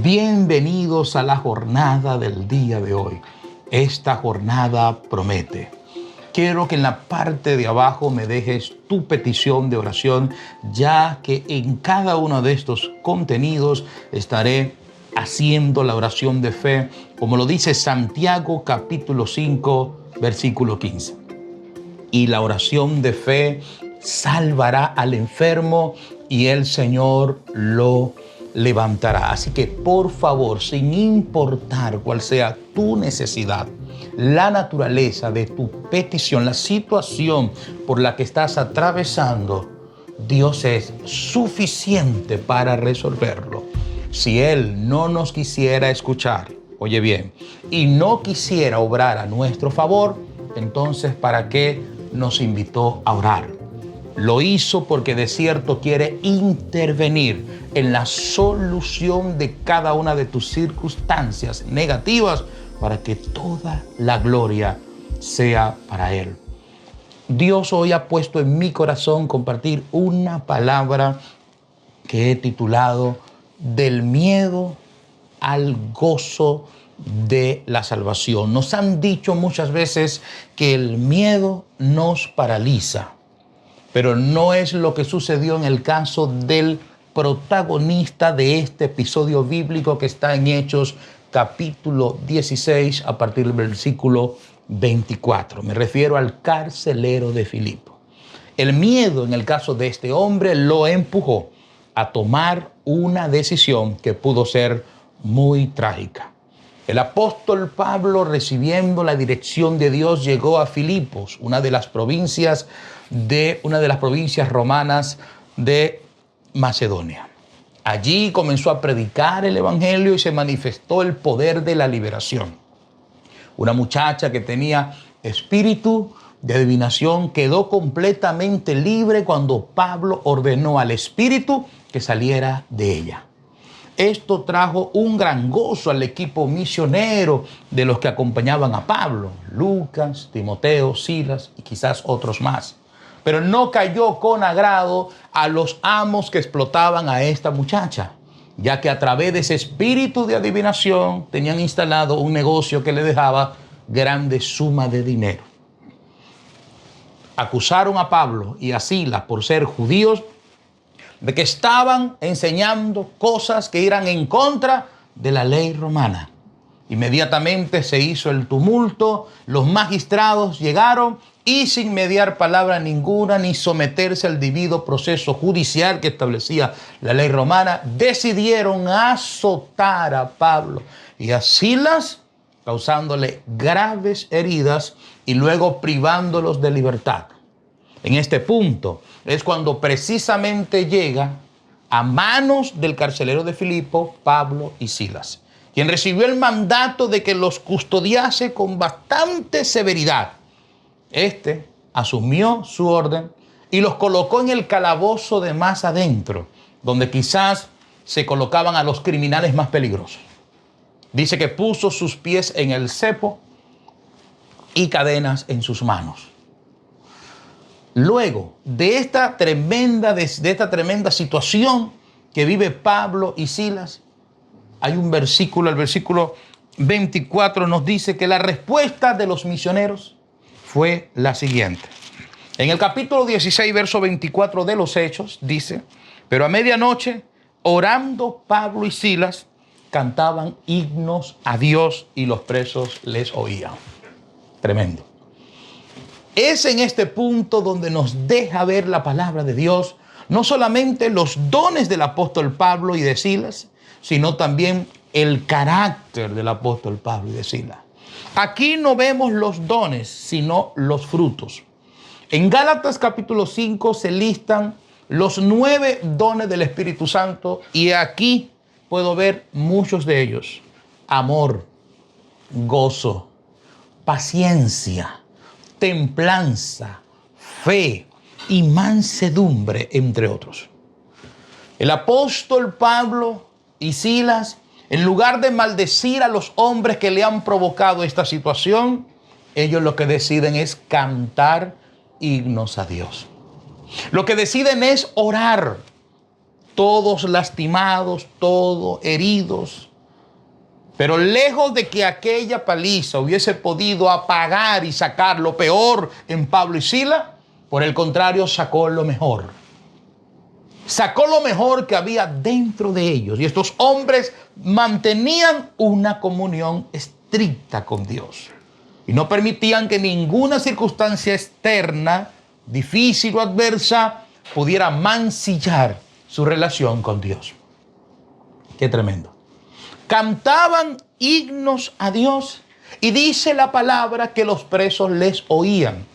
Bienvenidos a la jornada del día de hoy. Esta jornada promete. Quiero que en la parte de abajo me dejes tu petición de oración, ya que en cada uno de estos contenidos estaré haciendo la oración de fe, como lo dice Santiago capítulo 5, versículo 15. Y la oración de fe salvará al enfermo y el Señor lo levantará. Así que por favor, sin importar cuál sea tu necesidad, la naturaleza de tu petición, la situación por la que estás atravesando, Dios es suficiente para resolverlo. Si Él no nos quisiera escuchar, oye bien, y no quisiera obrar a nuestro favor, entonces ¿para qué nos invitó a orar? Lo hizo porque de cierto quiere intervenir en la solución de cada una de tus circunstancias negativas para que toda la gloria sea para Él. Dios hoy ha puesto en mi corazón compartir una palabra que he titulado Del miedo al gozo de la salvación. Nos han dicho muchas veces que el miedo nos paraliza, pero no es lo que sucedió en el caso del protagonista de este episodio bíblico que está en Hechos capítulo 16 a partir del versículo 24. Me refiero al carcelero de Filipo. El miedo en el caso de este hombre lo empujó a tomar una decisión que pudo ser muy trágica. El apóstol Pablo, recibiendo la dirección de Dios, llegó a Filipos, una de las provincias romanas de Macedonia. Allí comenzó a predicar el evangelio y se manifestó el poder de la liberación. Una muchacha que tenía espíritu de adivinación quedó completamente libre cuando Pablo ordenó al espíritu que saliera de ella. Esto trajo un gran gozo al equipo misionero de los que acompañaban a Pablo: Lucas, Timoteo, Silas y quizás otros más. Pero no cayó con agrado a los amos que explotaban a esta muchacha, ya que a través de ese espíritu de adivinación tenían instalado un negocio que le dejaba grandes sumas de dinero. Acusaron a Pablo y a Silas por ser judíos de que estaban enseñando cosas que eran en contra de la ley romana. Inmediatamente se hizo el tumulto, los magistrados llegaron y sin mediar palabra ninguna ni someterse al debido proceso judicial que establecía la ley romana, decidieron azotar a Pablo y a Silas, causándole graves heridas y luego privándolos de libertad. En este punto es cuando precisamente llega a manos del carcelero de Filipo, Pablo y Silas, quien recibió el mandato de que los custodiase con bastante severidad. Este asumió su orden y los colocó en el calabozo de más adentro, donde quizás se colocaban a los criminales más peligrosos. Dice que puso sus pies en el cepo y cadenas en sus manos. Luego de esta tremenda situación que vive Pablo y Silas, hay un versículo, el versículo 24 nos dice que la respuesta de los misioneros fue la siguiente. En el capítulo 16, verso 24 de los Hechos, dice: pero a medianoche, orando Pablo y Silas, cantaban himnos a Dios y los presos les oían. Tremendo. Es en este punto donde nos deja ver la palabra de Dios, no solamente los dones del apóstol Pablo y de Silas, sino también el carácter del apóstol Pablo y de Silas. Aquí no vemos los dones, sino los frutos. En Gálatas capítulo 5 se listan los 9 dones del Espíritu Santo y aquí puedo ver muchos de ellos: amor, gozo, paciencia, templanza, fe y mansedumbre, entre otros. El apóstol Pablo y Silas, en lugar de maldecir a los hombres que le han provocado esta situación, ellos lo que deciden es cantar himnos a Dios. Lo que deciden es orar. todos lastimados, todos heridos. Pero lejos de que aquella paliza hubiese podido apagar y sacar lo peor en Pablo y Silas, por el contrario, sacó lo mejor. Sacó lo mejor que había dentro de ellos. Y estos hombres mantenían una comunión estricta con Dios. Y no permitían que ninguna circunstancia externa, difícil o adversa, pudiera mancillar su relación con Dios. Qué tremendo. Cantaban himnos a Dios y dice la palabra que los presos les oían.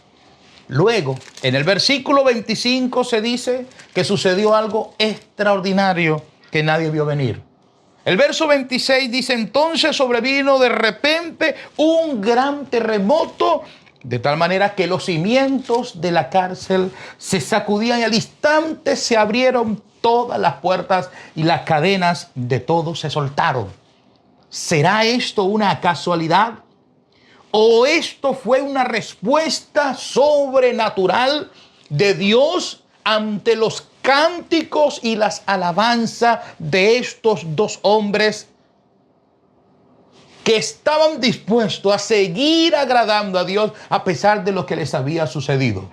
Luego, en el versículo 25 se dice que sucedió algo extraordinario que nadie vio venir. El verso 26 dice, entonces sobrevino de repente un gran terremoto, de tal manera que los cimientos de la cárcel se sacudían y al instante se abrieron todas las puertas y las cadenas de todos se soltaron. ¿Será esto una casualidad? ¿O esto fue una respuesta sobrenatural de Dios ante los cánticos y las alabanzas de estos dos hombres que estaban dispuestos a seguir agradando a Dios a pesar de lo que les había sucedido?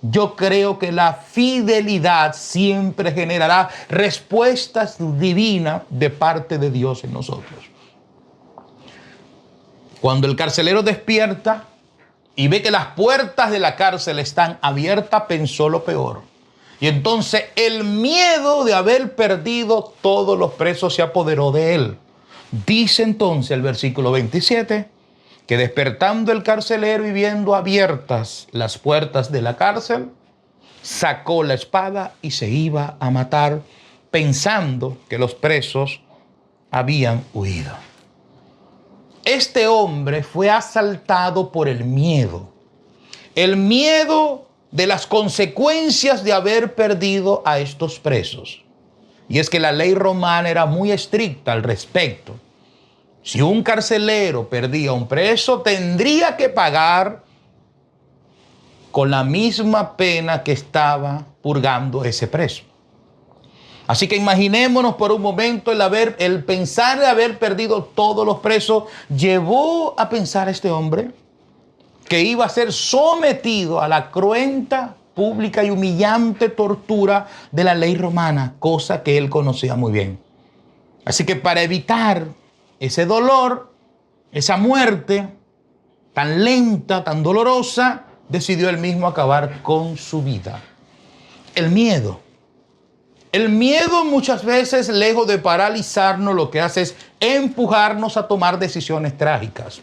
Yo creo que la fidelidad siempre generará respuestas divinas de parte de Dios en nosotros. Cuando el carcelero despierta y ve que las puertas de la cárcel están abiertas, pensó lo peor. Y entonces el miedo de haber perdido todos los presos se apoderó de él. Dice entonces el versículo 27 que despertando el carcelero y viendo abiertas las puertas de la cárcel, sacó la espada y se iba a matar, pensando que los presos habían huido. Este hombre fue asaltado por el miedo de las consecuencias de haber perdido a estos presos. Y es que la ley romana era muy estricta al respecto. Si un carcelero perdía a un preso, tendría que pagar con la misma pena que estaba purgando ese preso. Así que imaginémonos por un momento el pensar de haber perdido todos los presos llevó a pensar a este hombre que iba a ser sometido a la cruenta, pública y humillante tortura de la ley romana, cosa que él conocía muy bien. Así que para evitar ese dolor, esa muerte tan lenta, tan dolorosa, decidió él mismo acabar con su vida. El miedo muchas veces, lejos de paralizarnos, lo que hace es empujarnos a tomar decisiones trágicas.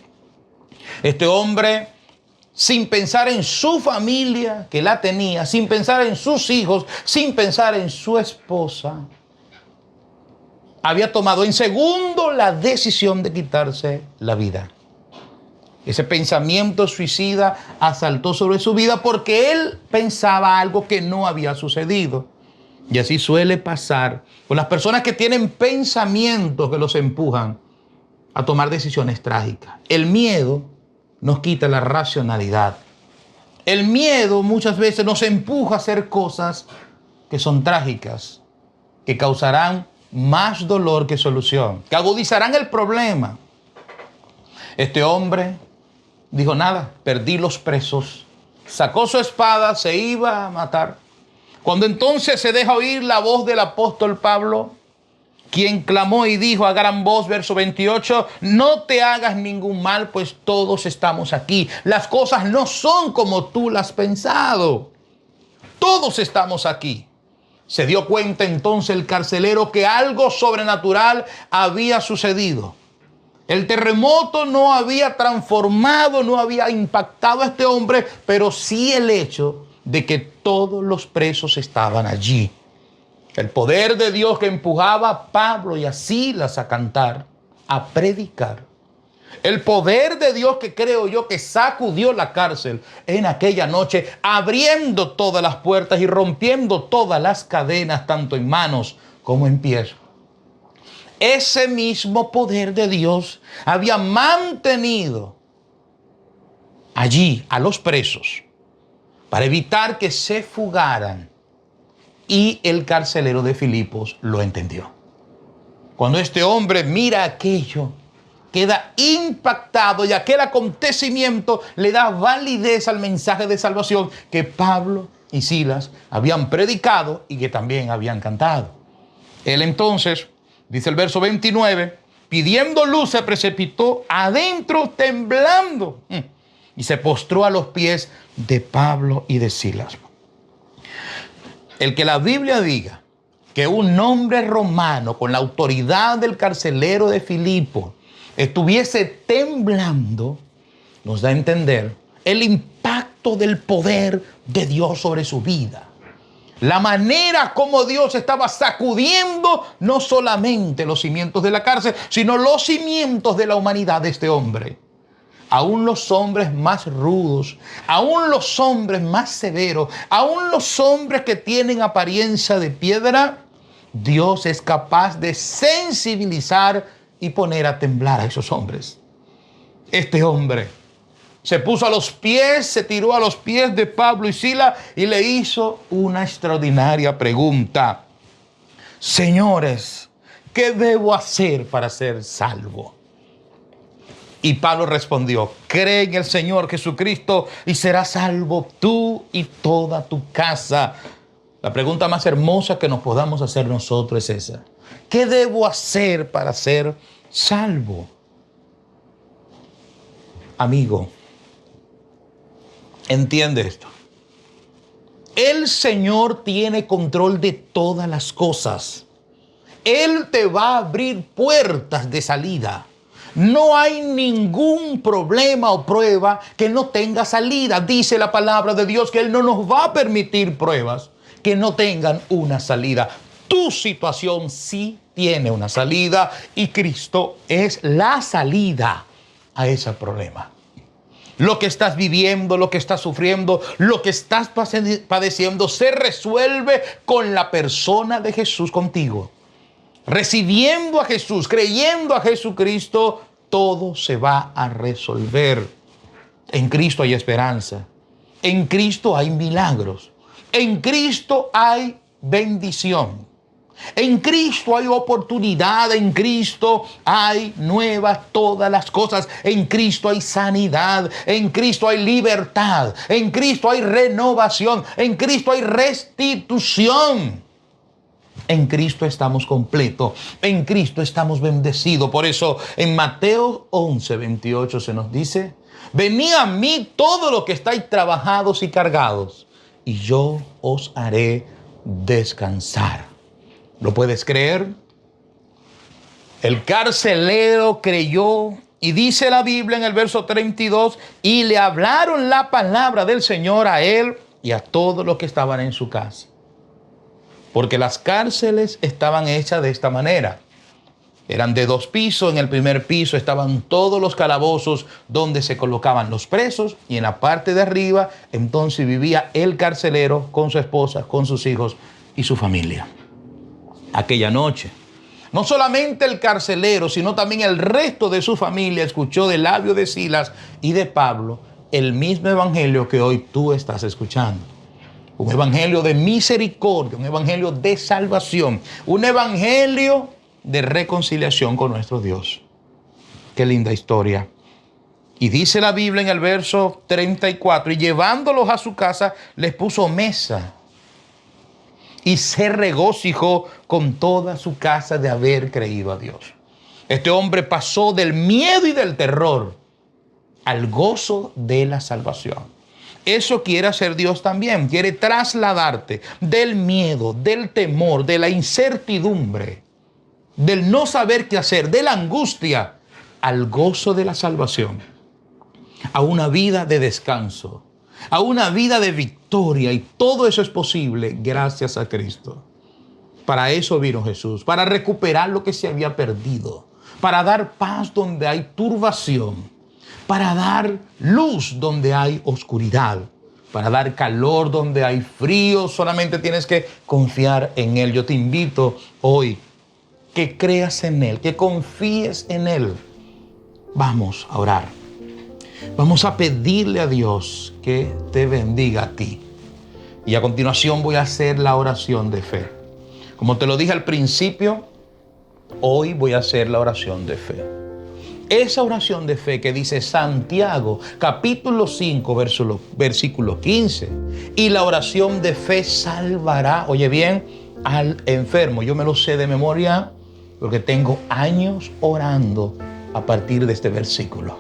Este hombre, sin pensar en su familia que la tenía, sin pensar en sus hijos, sin pensar en su esposa, había tomado en segundo la decisión de quitarse la vida. Ese pensamiento suicida asaltó sobre su vida porque él pensaba algo que no había sucedido. Y así suele pasar con las personas que tienen pensamientos que los empujan a tomar decisiones trágicas. El miedo nos quita la racionalidad. El miedo muchas veces nos empuja a hacer cosas que son trágicas, que causarán más dolor que solución, que agudizarán el problema. Este hombre dijo, nada, perdí los presos. Sacó su espada, se iba a matar. Cuando entonces se deja oír la voz del apóstol Pablo, quien clamó y dijo a gran voz, verso 28, no te hagas ningún mal, pues todos estamos aquí. Las cosas no son como tú las has pensado. Todos estamos aquí. Se dio cuenta entonces el carcelero que algo sobrenatural había sucedido. El terremoto no había transformado, no había impactado a este hombre, pero sí el hecho de que todos los presos estaban allí. El poder de Dios que empujaba a Pablo y a Silas a cantar, a predicar. El poder de Dios que creo yo que sacudió la cárcel en aquella noche, abriendo todas las puertas y rompiendo todas las cadenas, tanto en manos como en pies. Ese mismo poder de Dios había mantenido allí a los presos para evitar que se fugaran Y el carcelero de Filipos lo entendió. Cuando este hombre mira aquello, queda impactado y aquel acontecimiento le da validez al mensaje de salvación que Pablo y Silas habían predicado y que también habían cantado. Él entonces, dice el verso 29, pidiendo luz se precipitó adentro temblando y se postró a los pies de Pablo y de Silas. El que la Biblia diga que un hombre romano con la autoridad del carcelero de Filipos estuviese temblando, nos da a entender el impacto del poder de Dios sobre su vida. La manera como Dios estaba sacudiendo no solamente los cimientos de la cárcel, sino los cimientos de la humanidad de este hombre. Aún los hombres más rudos, aún los hombres más severos, aún los hombres que tienen apariencia de piedra, Dios es capaz de sensibilizar y poner a temblar a esos hombres. Este hombre se puso a los pies, se tiró a los pies de Pablo y Silas y le hizo una extraordinaria pregunta. Señores, ¿qué debo hacer para ser salvo? Y Pablo respondió, cree en el Señor Jesucristo y serás salvo tú y toda tu casa. La pregunta más hermosa que nos podamos hacer nosotros es esa. ¿Qué debo hacer para ser salvo? Amigo, entiende esto. El Señor tiene control de todas las cosas. Él te va a abrir puertas de salida. No hay ningún problema o prueba que no tenga salida. Dice la palabra de Dios que Él no nos va a permitir pruebas que no tengan una salida. Tu situación sí tiene una salida y Cristo es la salida a ese problema. Lo que estás viviendo, lo que estás sufriendo, lo que estás padeciendo se resuelve con la persona de Jesús contigo. Recibiendo a Jesús, creyendo a Jesucristo, todo se va a resolver. En Cristo hay esperanza. En Cristo hay milagros. En Cristo hay bendición. En Cristo hay oportunidad. En Cristo hay nuevas todas las cosas. En Cristo hay sanidad. En Cristo hay libertad. En Cristo hay renovación. En Cristo hay restitución. En Cristo estamos completos. En Cristo estamos bendecidos. Por eso en Mateo 11:28 se nos dice, venid a mí todos los que estáis trabajados y cargados, y yo os haré descansar. ¿Lo puedes creer? El carcelero creyó y dice la Biblia en el verso 32, y le hablaron la palabra del Señor a él y a todos los que estaban en su casa. Porque las cárceles estaban hechas de esta manera. Eran de 2 pisos. En el primer piso estaban todos los calabozos donde se colocaban los presos. Y en la parte de arriba, entonces vivía el carcelero con su esposa, con sus hijos y su familia. Aquella noche, no solamente el carcelero, sino también el resto de su familia escuchó del labio de Silas y de Pablo el mismo evangelio que hoy tú estás escuchando. Un evangelio de misericordia, un evangelio de salvación, un evangelio de reconciliación con nuestro Dios. Qué linda historia. Y dice la Biblia en el verso 34, y llevándolos a su casa, les puso mesa y se regocijó con toda su casa de haber creído a Dios. Este hombre pasó del miedo y del terror al gozo de la salvación. Eso quiere hacer Dios también. Quiere trasladarte del miedo, del temor, de la incertidumbre, del no saber qué hacer, de la angustia, al gozo de la salvación, a una vida de descanso, a una vida de victoria. Y todo eso es posible gracias a Cristo. Para eso vino Jesús, para recuperar lo que se había perdido, para dar paz donde hay turbación, para dar luz donde hay oscuridad, para dar calor donde hay frío. Solamente tienes que confiar en Él. Yo te invito hoy que creas en Él, que confíes en Él. Vamos a orar. Vamos a pedirle a Dios que te bendiga a ti, Y a continuación voy a hacer la oración de fe. Como te lo dije al principio, hoy voy a hacer la oración de fe. Esa oración de fe que dice Santiago, capítulo 5, versículo 15. Y la oración de fe salvará, oye bien, al enfermo. Yo me lo sé de memoria porque tengo años orando a partir de este versículo.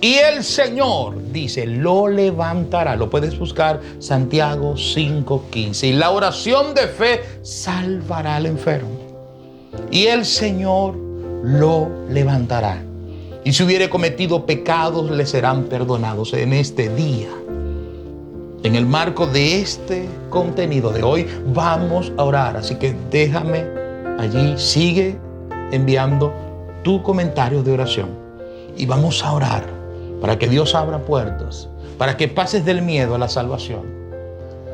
Y el Señor, dice, lo levantará. Lo puedes buscar, Santiago 5:15. Y la oración de fe salvará al enfermo. Y el Señor lo levantará. Y si hubiere cometido pecados, le serán perdonados en este día. En el marco de este contenido de hoy, vamos a orar. Así que déjame allí, sigue enviando tu comentario de oración. Y vamos a orar para que Dios abra puertas, para que pases del miedo a la salvación,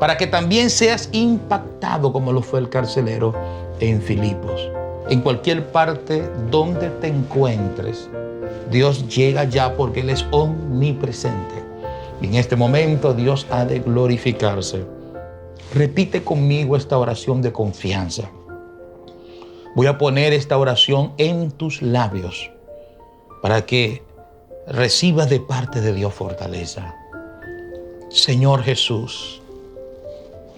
para que también seas impactado como lo fue el carcelero en Filipos. En cualquier parte donde te encuentres, Dios llega ya porque Él es omnipresente. Y en este momento Dios ha de glorificarse. Repite conmigo esta oración de confianza. Voy a poner esta oración en tus labios para que recibas de parte de Dios fortaleza. Señor Jesús,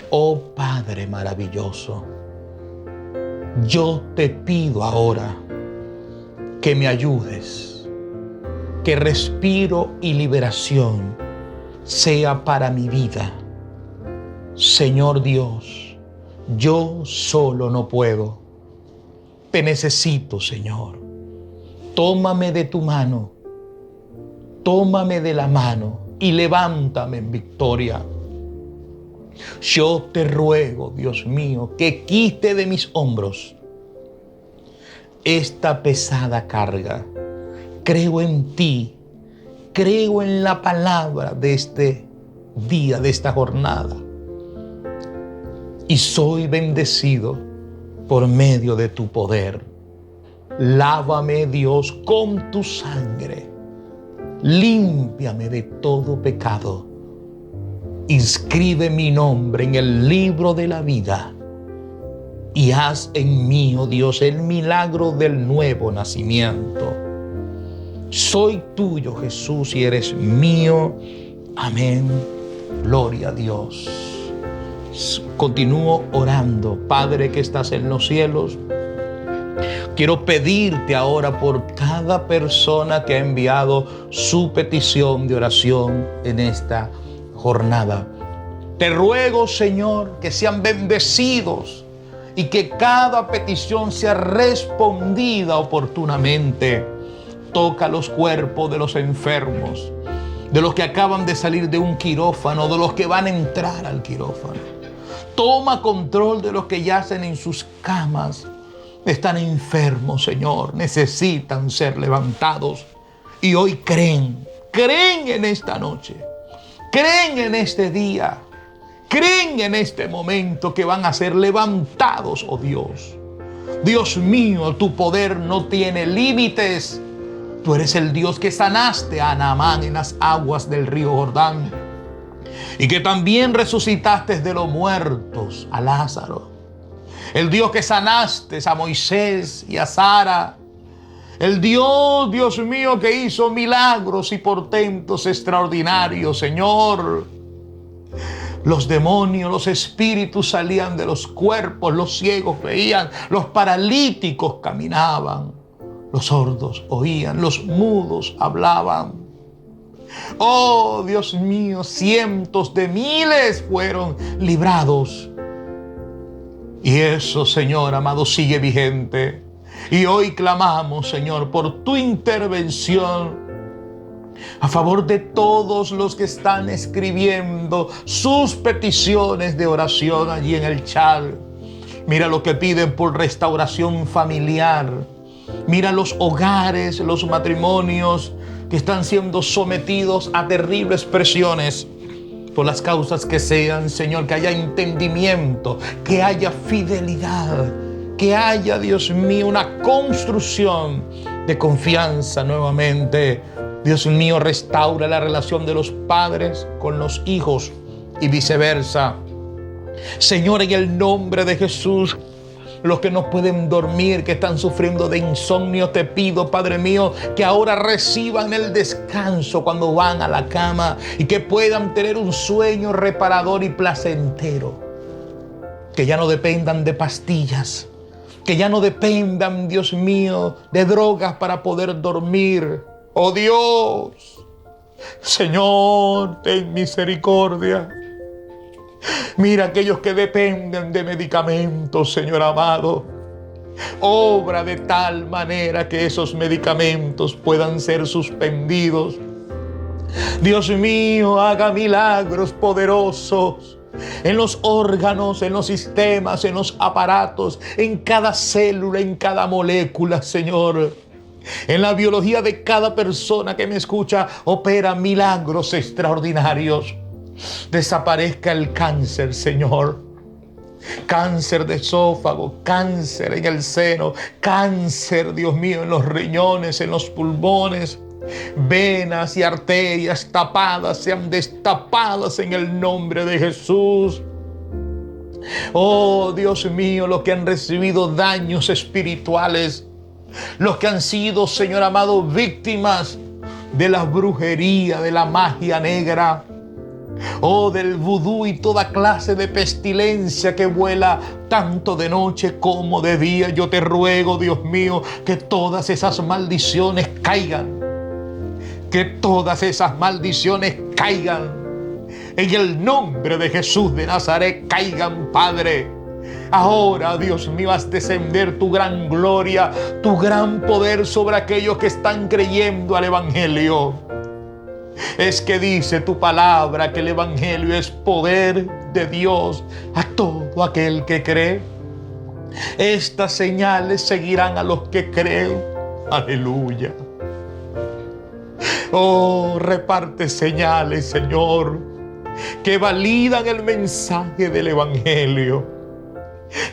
oh Padre maravilloso, yo te pido ahora que me ayudes, que respiro y liberación sea para mi vida. Señor Dios, yo solo no puedo. Te necesito, Señor. Tómame de tu mano, tómame de la mano y levántame en victoria. Yo te ruego, Dios mío, que quite de mis hombros esta pesada carga. Creo en ti, creo en la palabra de este día, de esta jornada. Y soy bendecido por medio de tu poder. Lávame, Dios, con tu sangre. Límpiame de todo pecado. Inscribe mi nombre en el libro de la vida y haz en mí, oh Dios, el milagro del nuevo nacimiento. Soy tuyo, Jesús, y eres mío. Amén. Gloria a Dios. Continúo orando. Padre que estás en los cielos, quiero pedirte ahora por cada persona que ha enviado su petición de oración en esta jornada. Te ruego, Señor, que sean bendecidos y que cada petición sea respondida oportunamente. Toca los cuerpos de los enfermos, de los que acaban de salir de un quirófano, de los que van a entrar al quirófano. Toma control de los que yacen en sus camas. Están enfermos, Señor, necesitan ser levantados y hoy creen en esta noche. Creen en este día, creen en este momento que van a ser levantados, oh Dios. Dios mío, tu poder no tiene límites. Tú eres el Dios que sanaste a Naamán en las aguas del río Jordán y que también resucitaste de los muertos a Lázaro. El Dios que sanaste a Moisés y a Sara. El Dios, Dios mío, que hizo milagros y portentos extraordinarios, Señor. Los demonios, los espíritus salían de los cuerpos, los ciegos veían, los paralíticos caminaban, los sordos oían, los mudos hablaban. Oh, Dios mío, cientos de miles fueron librados. Y eso, Señor amado, sigue vigente. Y hoy clamamos, Señor, por tu intervención a favor de todos los que están escribiendo sus peticiones de oración allí en el chat. Mira lo que piden por restauración familiar. Mira los hogares, los matrimonios que están siendo sometidos a terribles presiones. Por las causas que sean, Señor, que haya entendimiento, que haya fidelidad, que haya, Dios mío, una construcción de confianza nuevamente. Dios mío, restaura la relación de los padres con los hijos, y viceversa. Señor, en el nombre de Jesús, los que no pueden dormir, que están sufriendo de insomnio, te pido, Padre mío, que ahora reciban el descanso cuando van a la cama y que puedan tener un sueño reparador y placentero. Que ya no dependan de pastillas, que ya no dependan, Dios mío, de drogas para poder dormir. ¡Oh Dios! Señor, ten misericordia. Mira aquellos que dependen de medicamentos, Señor amado. Obra de tal manera que esos medicamentos puedan ser suspendidos. Dios mío, haga milagros poderosos en los órganos, en los sistemas, en los aparatos, en cada célula, en cada molécula, Señor. En la biología de cada persona que me escucha, opera milagros extraordinarios. Desaparezca el cáncer, Señor. Cáncer de esófago, cáncer en el seno, cáncer, Dios mío, en los riñones, en los pulmones. Venas y arterias tapadas sean destapadas en el nombre de Jesús. Oh, Dios mío, los que han recibido daños espirituales, los que han sido, Señor amado, víctimas de la brujería, de la magia negra, oh, del vudú y toda clase de pestilencia que vuela tanto de noche como de día. Yo te ruego, Dios mío, que todas esas maldiciones caigan. Que todas esas maldiciones caigan. En el nombre de Jesús de Nazaret, caigan, Padre. Ahora, Dios mío, haz descender tu gran gloria, tu gran poder sobre aquellos que están creyendo al Evangelio. Es que dice tu palabra que el Evangelio es poder de Dios a todo aquel que cree. Estas señales seguirán a los que creen. Aleluya. Oh, reparte señales, Señor, que validan el mensaje del Evangelio,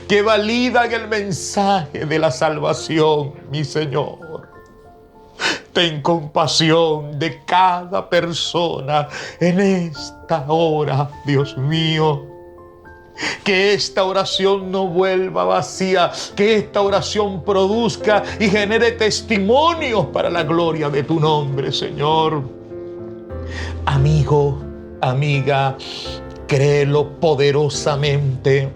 que validan el mensaje de la salvación, mi Señor. Ten compasión de cada persona en esta hora, Dios mío. Que esta oración no vuelva vacía, que esta oración produzca y genere testimonios para la gloria de tu nombre, Señor. Amigo, amiga, créelo poderosamente.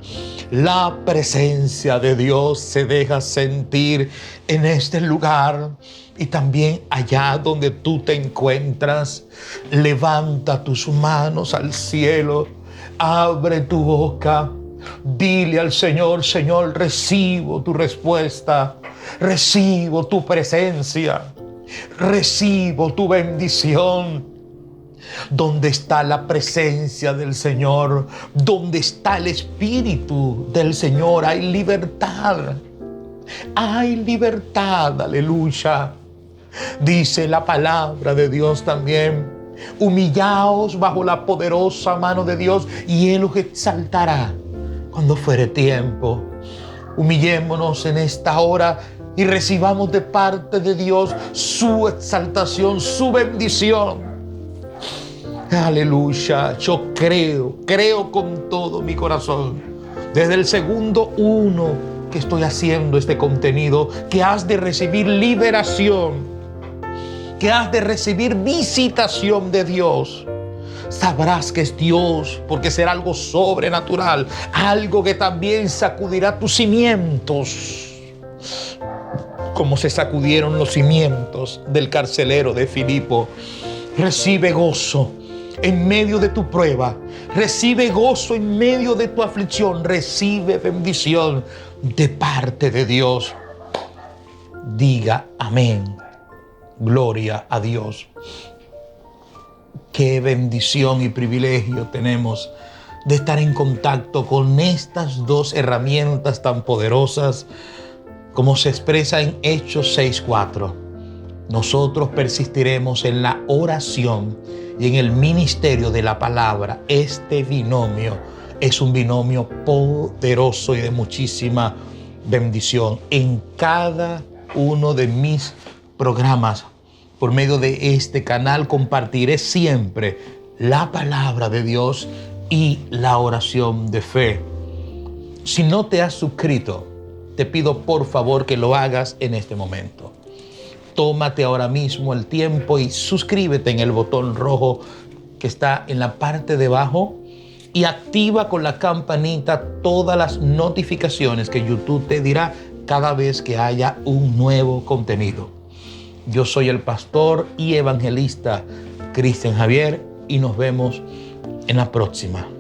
La presencia de Dios se deja sentir en este lugar y también allá donde tú te encuentras. Levanta tus manos al cielo. Abre tu boca, dile al Señor: Señor, recibo tu respuesta, recibo tu presencia, recibo tu bendición. ¿Dónde está la presencia del Señor? ¿Dónde está el Espíritu del Señor? Hay libertad, hay libertad, aleluya. Dice la palabra de Dios también: humillaos bajo la poderosa mano de Dios y Él os exaltará cuando fuere tiempo. Humillémonos en esta hora y recibamos de parte de Dios su exaltación, su bendición. Aleluya. Yo creo con todo mi corazón, desde el segundo 1 que estoy haciendo este contenido, que has de recibir liberación, que has de recibir visitación de Dios. Sabrás que es Dios, porque será algo sobrenatural, algo que también sacudirá tus cimientos, como se sacudieron los cimientos del carcelero de Filipo. Recibe gozo en medio de tu prueba, recibe gozo en medio de tu aflicción, recibe bendición de parte de Dios. Diga amén. Gloria a Dios. Qué bendición y privilegio tenemos de estar en contacto con estas dos herramientas tan poderosas como se expresa en Hechos 6:4. Nosotros persistiremos en la oración y en el ministerio de la palabra. Este binomio es un binomio poderoso y de muchísima bendición. En cada uno de mis programas, por medio de este canal, compartiré siempre la palabra de Dios y la oración de fe. Si no te has suscrito, te pido por favor que lo hagas en este momento. Tómate ahora mismo el tiempo y suscríbete en el botón rojo que está en la parte de abajo y activa con la campanita todas las notificaciones que YouTube te dirá cada vez que haya un nuevo contenido. Yo soy el pastor y evangelista Cristian Javier y nos vemos en la próxima.